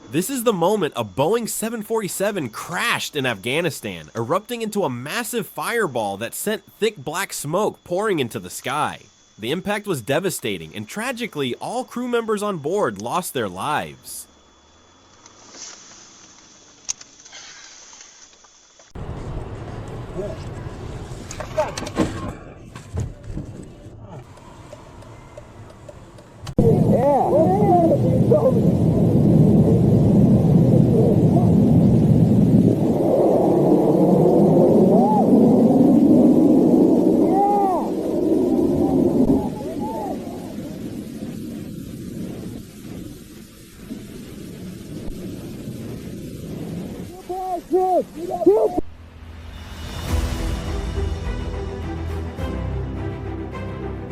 This is the moment a Boeing 747 crashed in Afghanistan, erupting into a massive fireball that sent thick black smoke pouring into the sky. The impact was devastating, and tragically, all crew members on board lost their lives.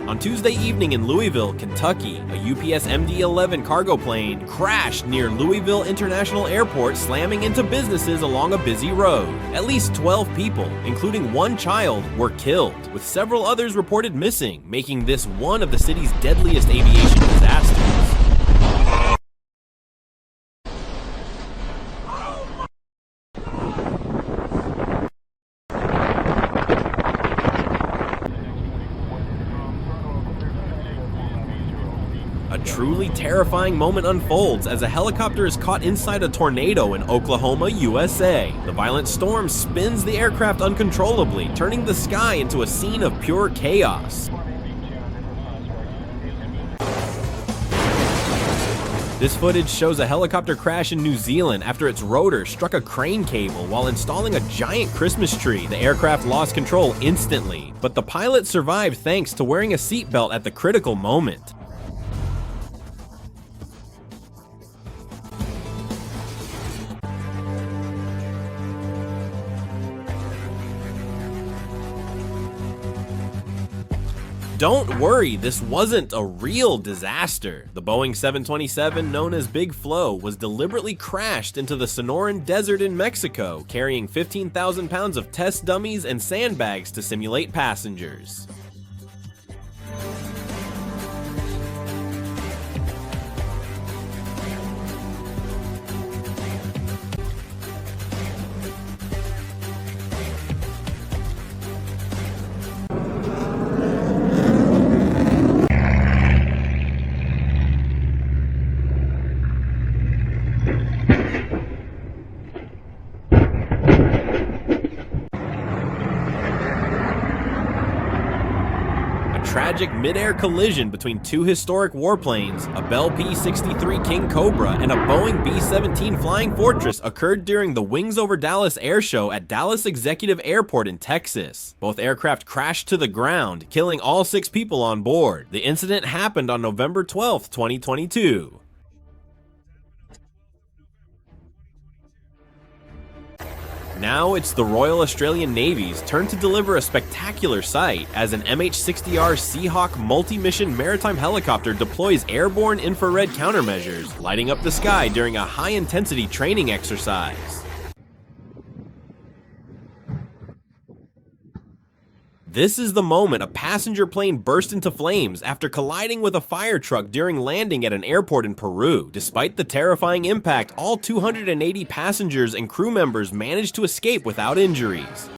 On Tuesday evening in Louisville, Kentucky, a UPS MD-11 cargo plane crashed near Louisville International Airport, slamming into businesses along a busy road. At least 12 people, including one child, were killed, with several others reported missing, making this one of the city's deadliest aviation disasters. A truly terrifying moment unfolds as a helicopter is caught inside a tornado in Oklahoma, USA. The violent storm spins the aircraft uncontrollably, turning the sky into a scene of pure chaos. This footage shows a helicopter crash in New Zealand after its rotor struck a crane cable while installing a giant Christmas tree. The aircraft lost control instantly, but the pilot survived thanks to wearing a seatbelt at the critical moment. Don't worry, this wasn't a real disaster. The Boeing 727, known as Big Flo, was deliberately crashed into the Sonoran Desert in Mexico, carrying 15,000 pounds of test dummies and sandbags to simulate passengers. Tragic mid-air collision between two historic warplanes, a Bell P-63 King Cobra and a Boeing B-17 Flying Fortress, occurred during the Wings Over Dallas air show at Dallas Executive Airport in Texas. Both aircraft crashed to the ground, killing all 6 people on board. The incident happened on November 12, 2022. Now it's the Royal Australian Navy's turn to deliver a spectacular sight as an MH-60R Seahawk multi-mission maritime helicopter deploys airborne infrared countermeasures, lighting up the sky during a high-intensity training exercise. This is the moment a passenger plane burst into flames after colliding with a fire truck during landing at an airport in Peru. Despite the terrifying impact, all 280 passengers and crew members managed to escape without injuries.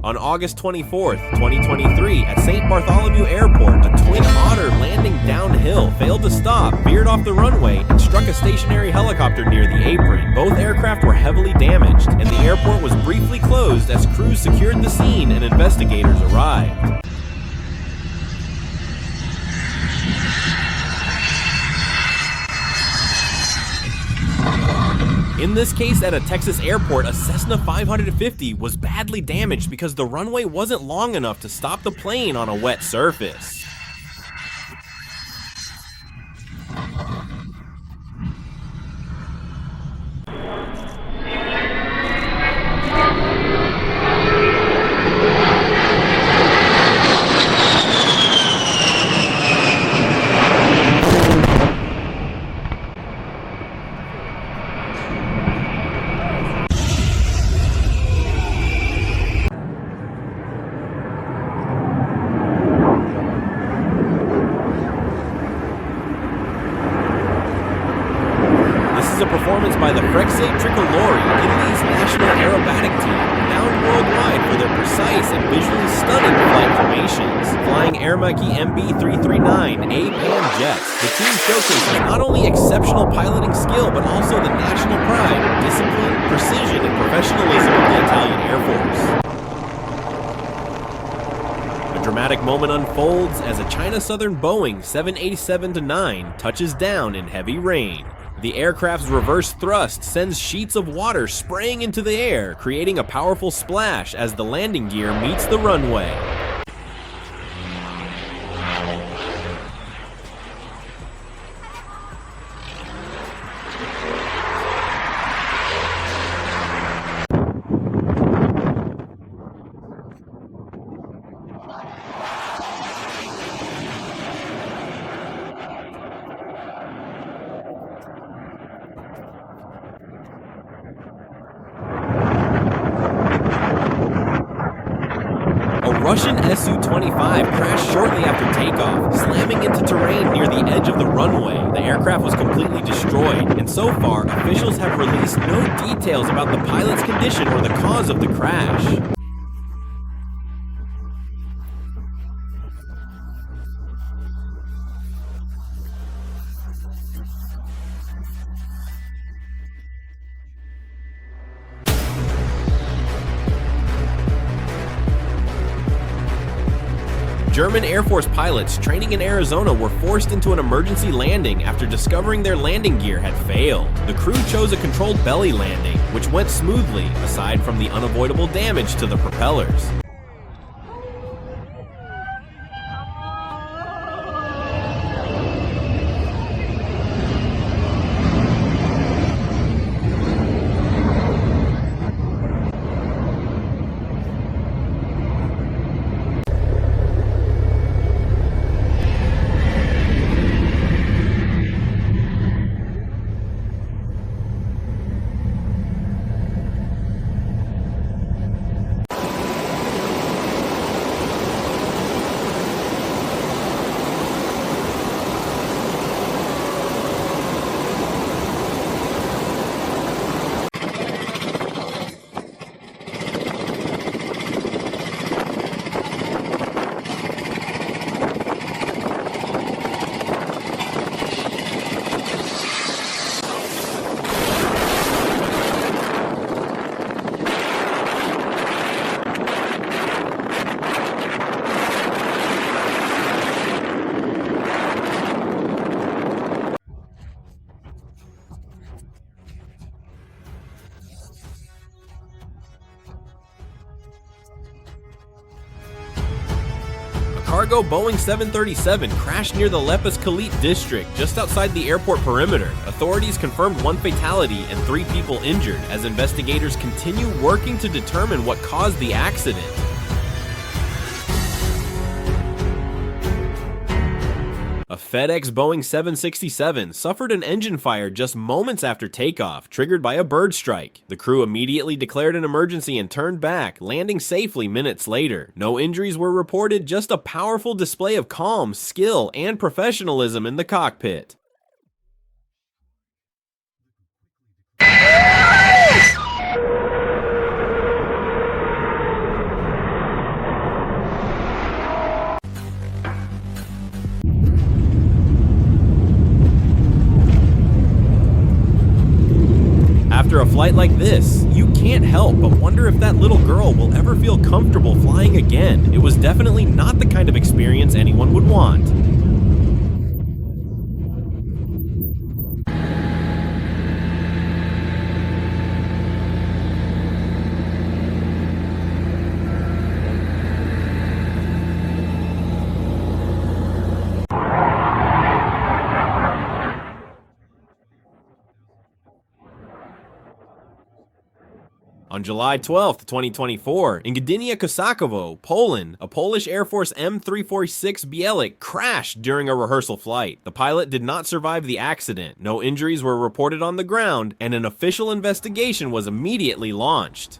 On August 24, 2023, at St. Bartholomew Airport, a twin otter landing downhill failed to stop, veered off the runway, and struck a stationary helicopter near the apron. Both aircraft were heavily damaged, and the airport was briefly closed as crews secured the scene and investigators arrived. In this case, at a Texas airport, a Cessna 550 was badly damaged because the runway wasn't long enough to stop the plane on a wet surface. is a performance by the Frexe Tricolori, Italy's national aerobatic team, renowned worldwide for their precise and visually stunning flight formations. Flying Aermacchi MB339 A-Pan jets, the team showcases not only exceptional piloting skill, but also the national pride, discipline, precision, and professionalism of the Italian Air Force. A dramatic moment unfolds as a China Southern Boeing 787-9 touches down in heavy rain. The aircraft's reverse thrust sends sheets of water spraying into the air, creating a powerful splash as the landing gear meets the runway. A Russian Su-25 crashed shortly after takeoff, slamming into terrain near the edge of the runway. The aircraft was completely destroyed, and so far, officials have released no details about the pilot's condition or the cause of the crash. German Air Force pilots training in Arizona were forced into an emergency landing after discovering their landing gear had failed. The crew chose a controlled belly landing, which went smoothly, aside from the unavoidable damage to the propellers. Cargo Boeing 737 crashed near the Lepus Kalit district, just outside the airport perimeter. Authorities confirmed 1 fatality and 3 people injured as investigators continue working to determine what caused the accident. A FedEx Boeing 767 suffered an engine fire just moments after takeoff, triggered by a bird strike. The crew immediately declared an emergency and turned back, landing safely minutes later. No injuries were reported, just a powerful display of calm, skill, and professionalism in the cockpit. After a flight like this, you can't help but wonder if that little girl will ever feel comfortable flying again. It was definitely not the kind of experience anyone would want. On July 12, 2024, in Gdynia Kosakowo, Poland, a Polish Air Force M346 Bielik crashed during a rehearsal flight. The pilot did not survive the accident, no injuries were reported on the ground, and an official investigation was immediately launched.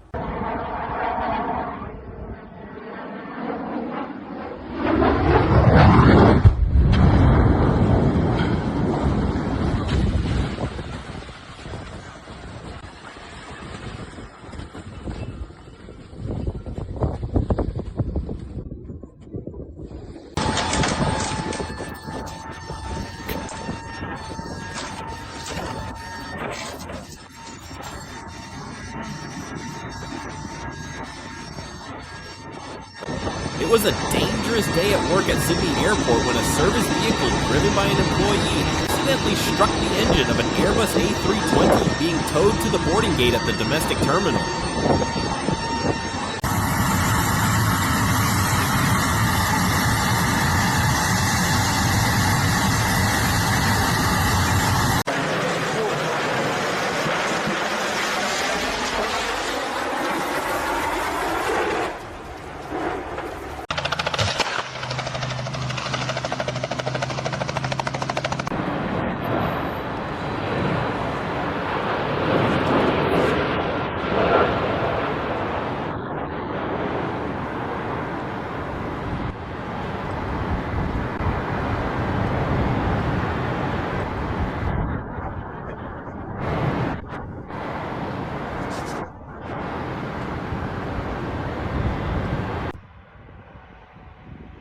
It was a dangerous day at work at Sydney Airport when a service vehicle driven by an employee accidentally struck the engine of an Airbus A320 being towed to the boarding gate at the domestic terminal.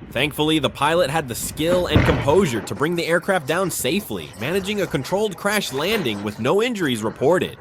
Thankfully, the pilot had the skill and composure to bring the aircraft down safely, managing a controlled crash landing with no injuries reported.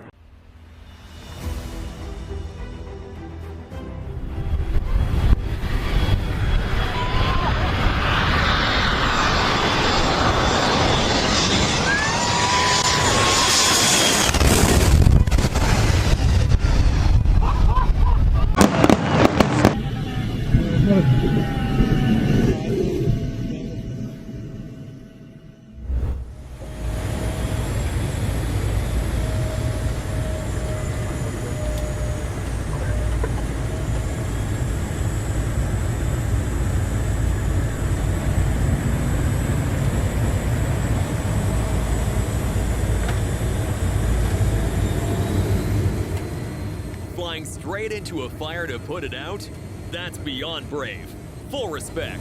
Flying straight into a fire to put it out? That's beyond brave. Full respect.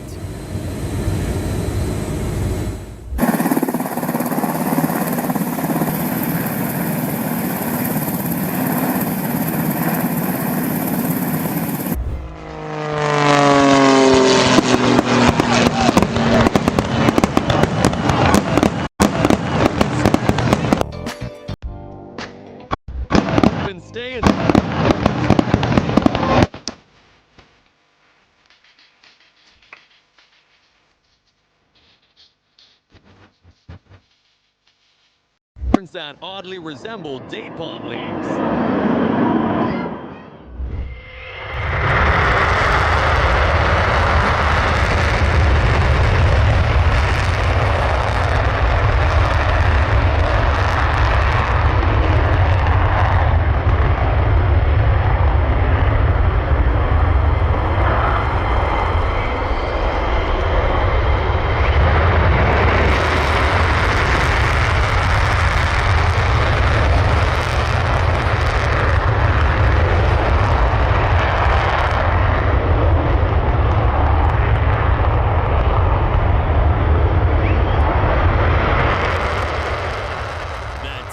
Been staying. That oddly resemble date palm leaves.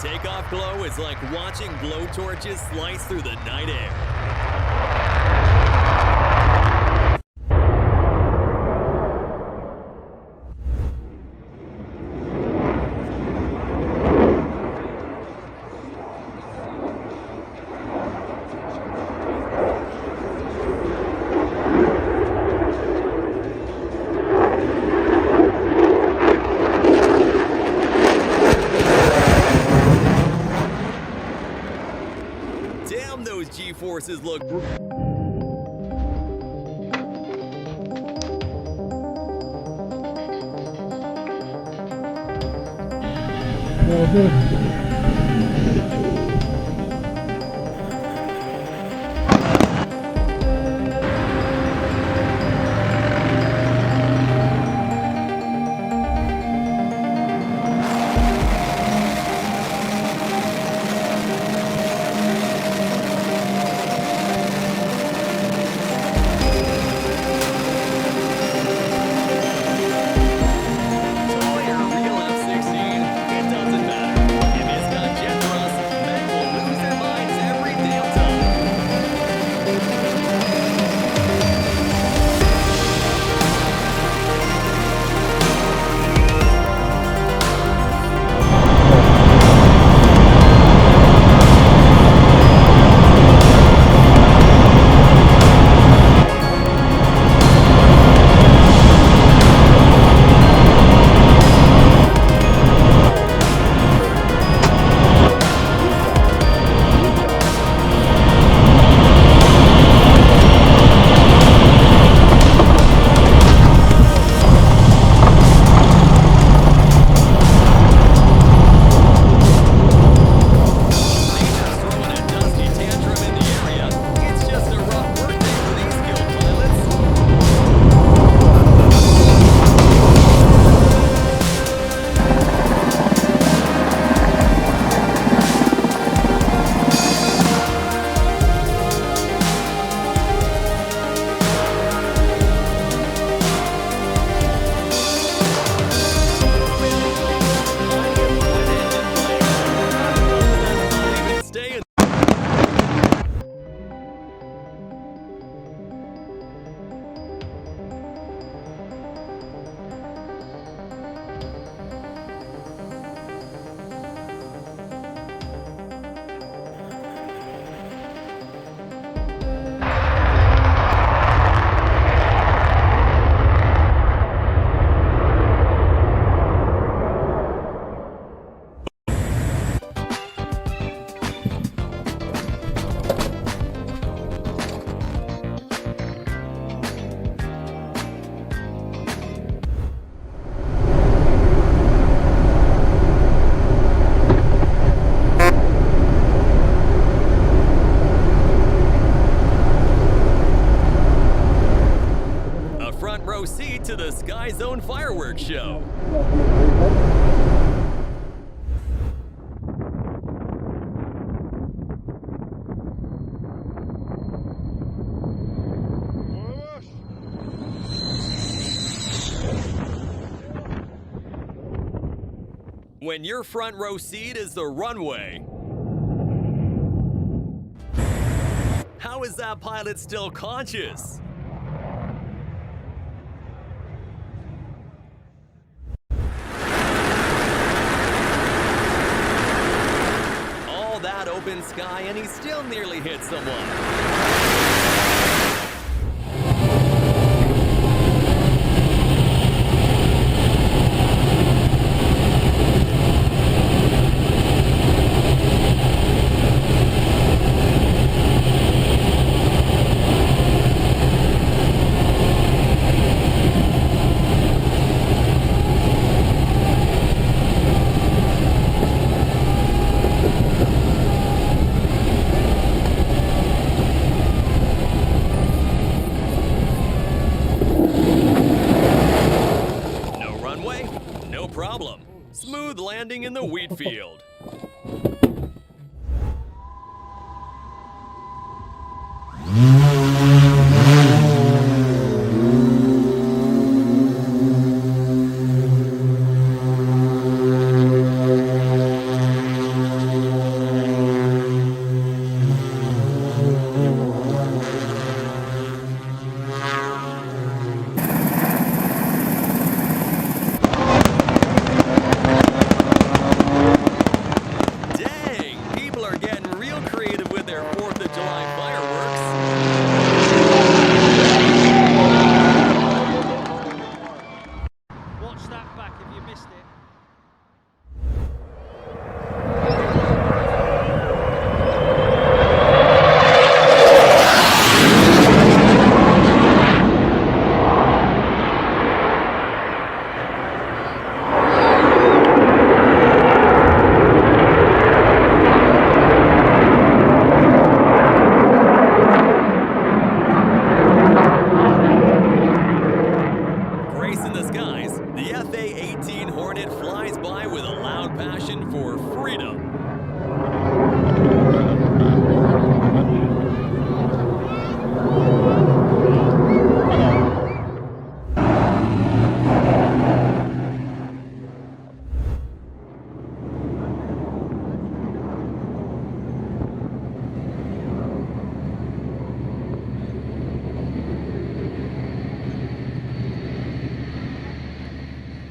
Takeoff glow is like watching blowtorches slice through the night air. Damn, those G-forces look toy or real F-16, it doesn't matter. If it When your front row seat is the runway, how is that pilot still conscious? All that open sky and he still nearly hit someone. Smooth landing in the wheat field.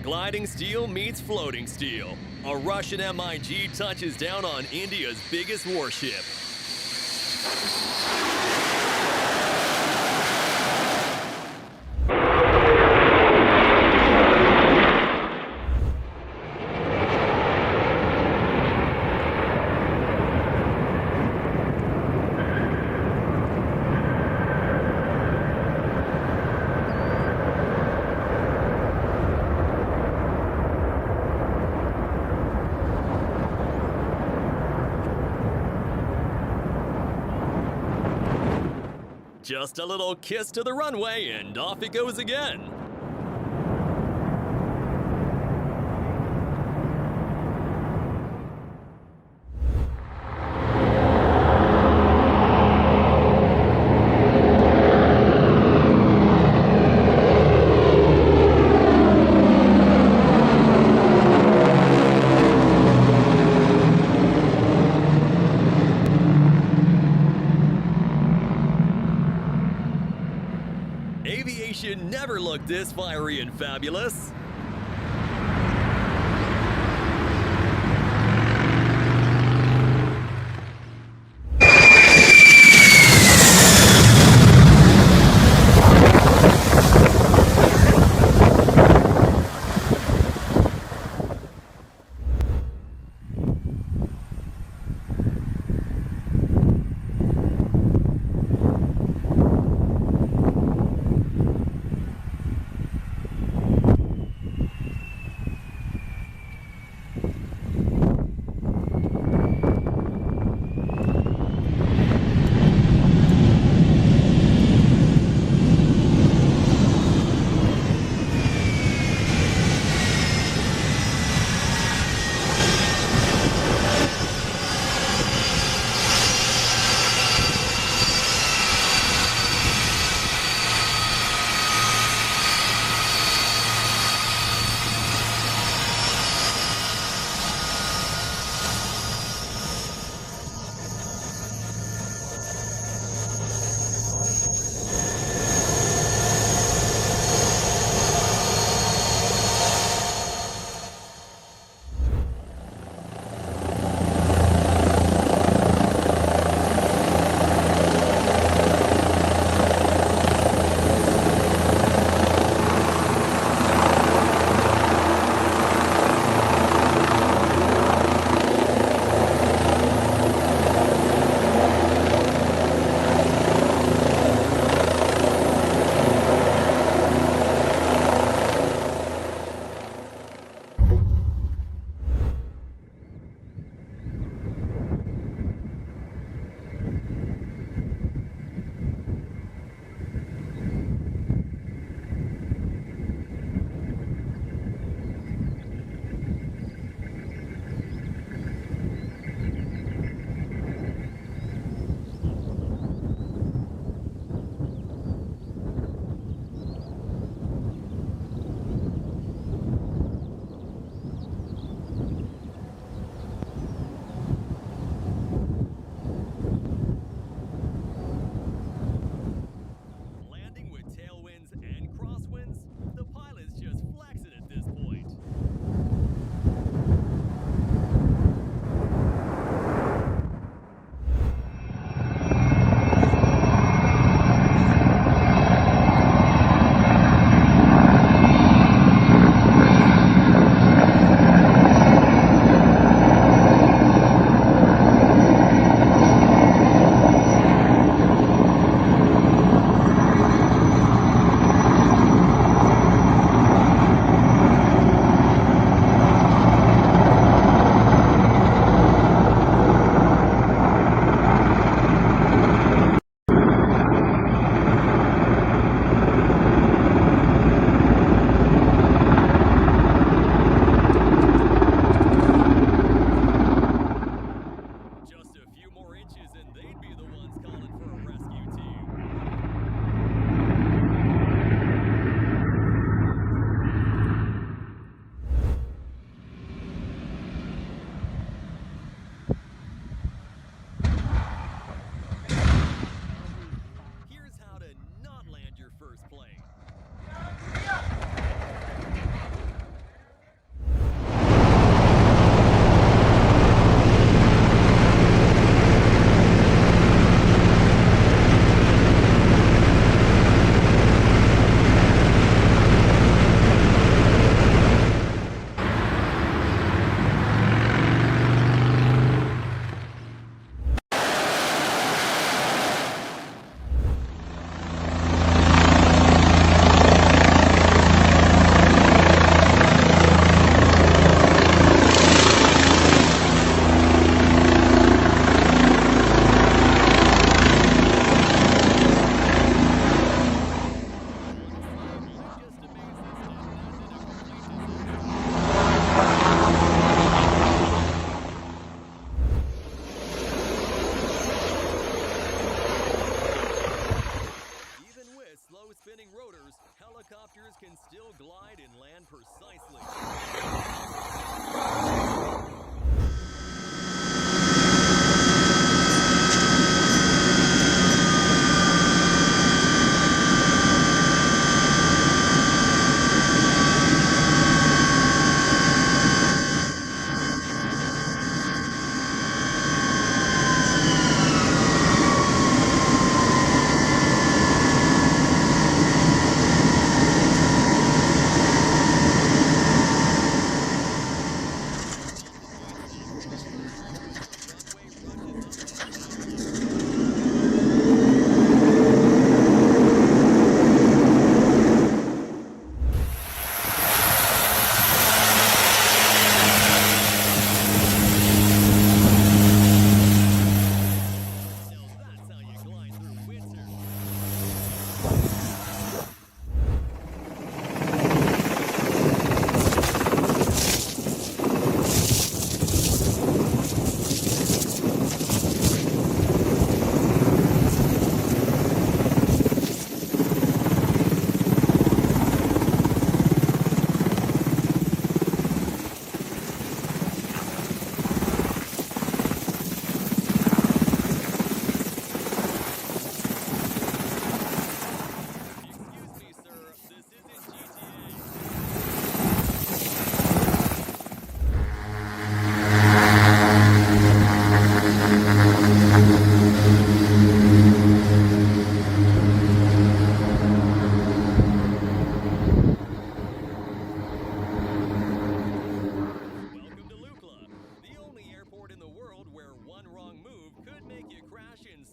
Gliding steel meets floating steel. A Russian MiG touches down on India's biggest warship. Just a little kiss to the runway and off it goes again. Aviation never looked this fiery and fabulous.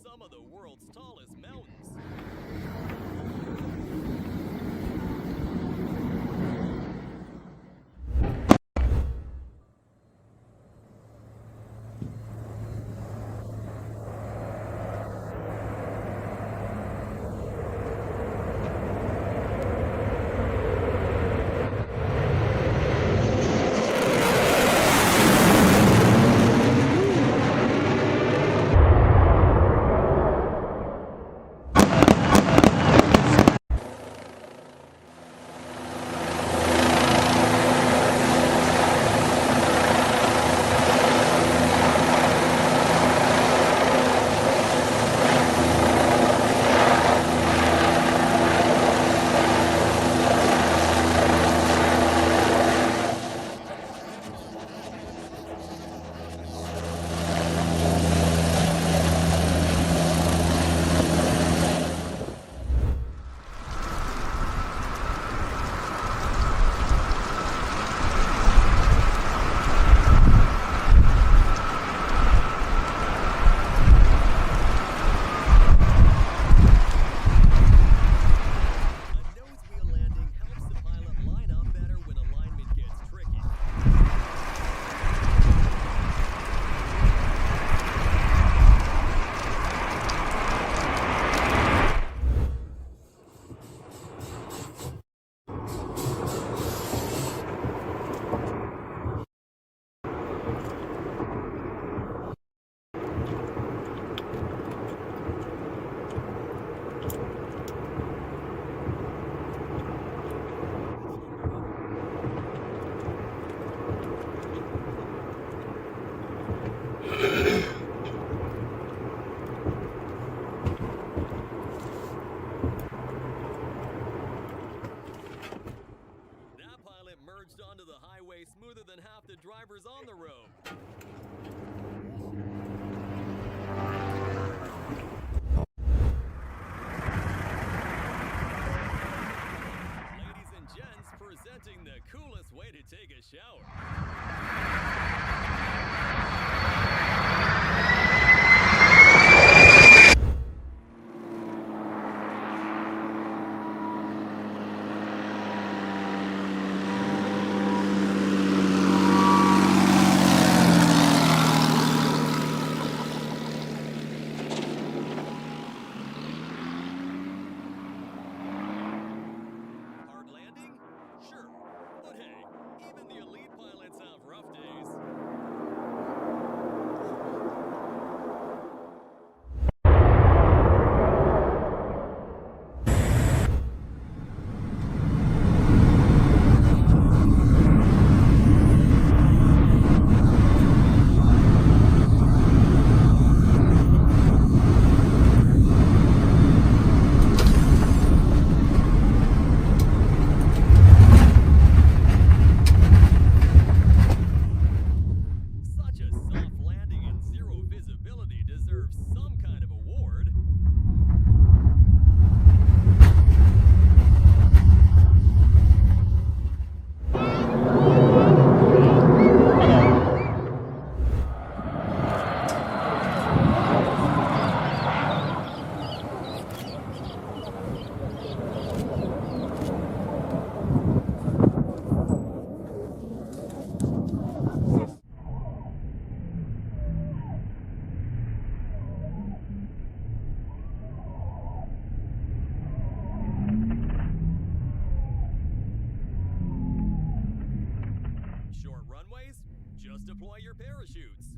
some of the world's tallest mountains. Onto the highway smoother than half the drivers on the road. Ladies and gents, presenting the coolest way to take a shower. Just deploy your parachutes.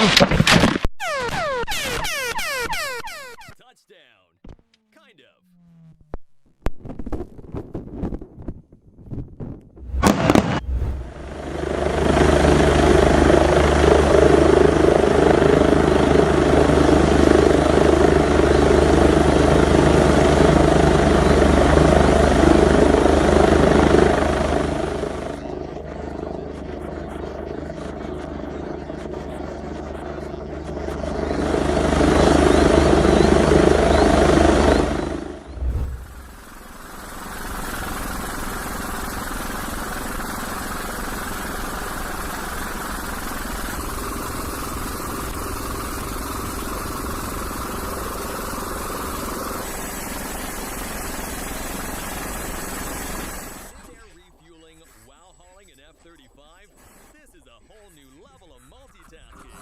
Touchdown. Kind of. F-35, this is a whole new level of multitasking.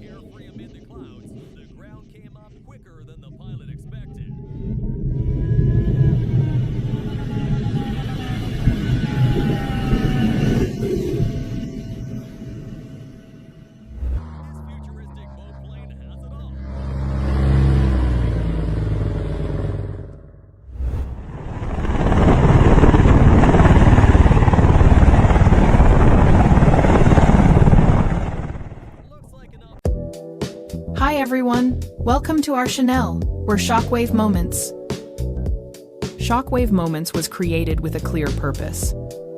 Carefree amid the clouds, the ground came up quicker than the pilot expected. This futuristic boat plane has it all. Looks like enough. Hi everyone, welcome to our channel. We're Shockwave Moments. Shockwave Moments was created with a clear purpose.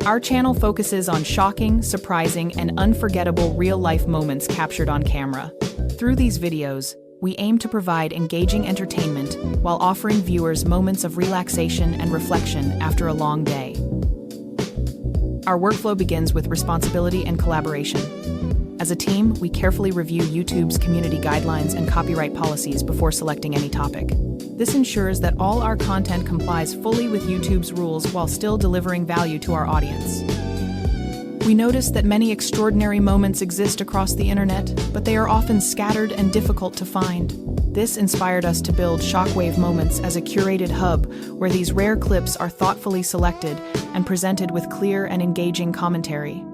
Our channel focuses on shocking, surprising, and unforgettable real-life moments captured on camera. Through these videos, we aim to provide engaging entertainment while offering viewers moments of relaxation and reflection after a long day. Our workflow begins with responsibility and collaboration. As a team, we carefully review YouTube's community guidelines and copyright policies before selecting any topic. This ensures that all our content complies fully with YouTube's rules while still delivering value to our audience. We notice that many extraordinary moments exist across the internet, but they are often scattered and difficult to find. This inspired us to build Shockwave Moments as a curated hub where these rare clips are thoughtfully selected and presented with clear and engaging commentary.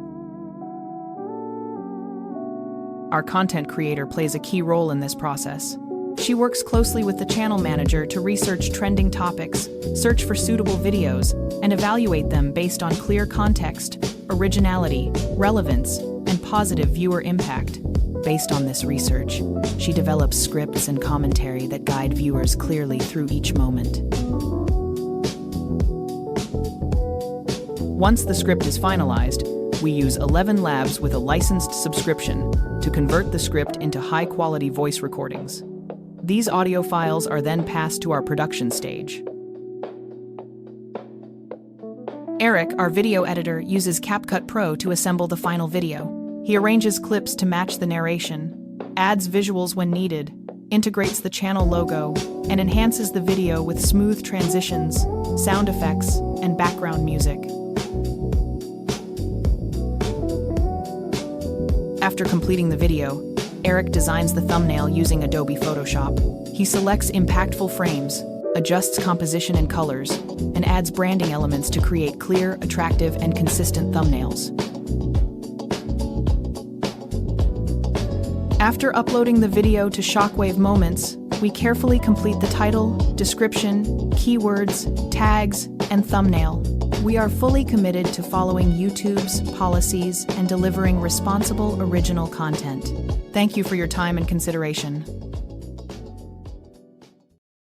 Our content creator plays a key role in this process. She works closely with the channel manager to research trending topics, search for suitable videos, and evaluate them based on clear context, originality, relevance, and positive viewer impact. Based on this research, she develops scripts and commentary that guide viewers clearly through each moment. Once the script is finalized, we use 11 labs with a licensed subscription to convert the script into high-quality voice recordings. These audio files are then passed to our production stage. Eric, our video editor, uses CapCut Pro to assemble the final video. He arranges clips to match the narration, adds visuals when needed, integrates the channel logo, and enhances the video with smooth transitions, sound effects, and background music. After completing the video, Eric designs the thumbnail using Adobe Photoshop. He selects impactful frames, adjusts composition and colors, and adds branding elements to create clear, attractive, and consistent thumbnails. After uploading the video to Shockwave Moments, we carefully complete the title, description, keywords, tags, and thumbnail. We are fully committed to following YouTube's policies and delivering responsible original content. Thank you for your time and consideration.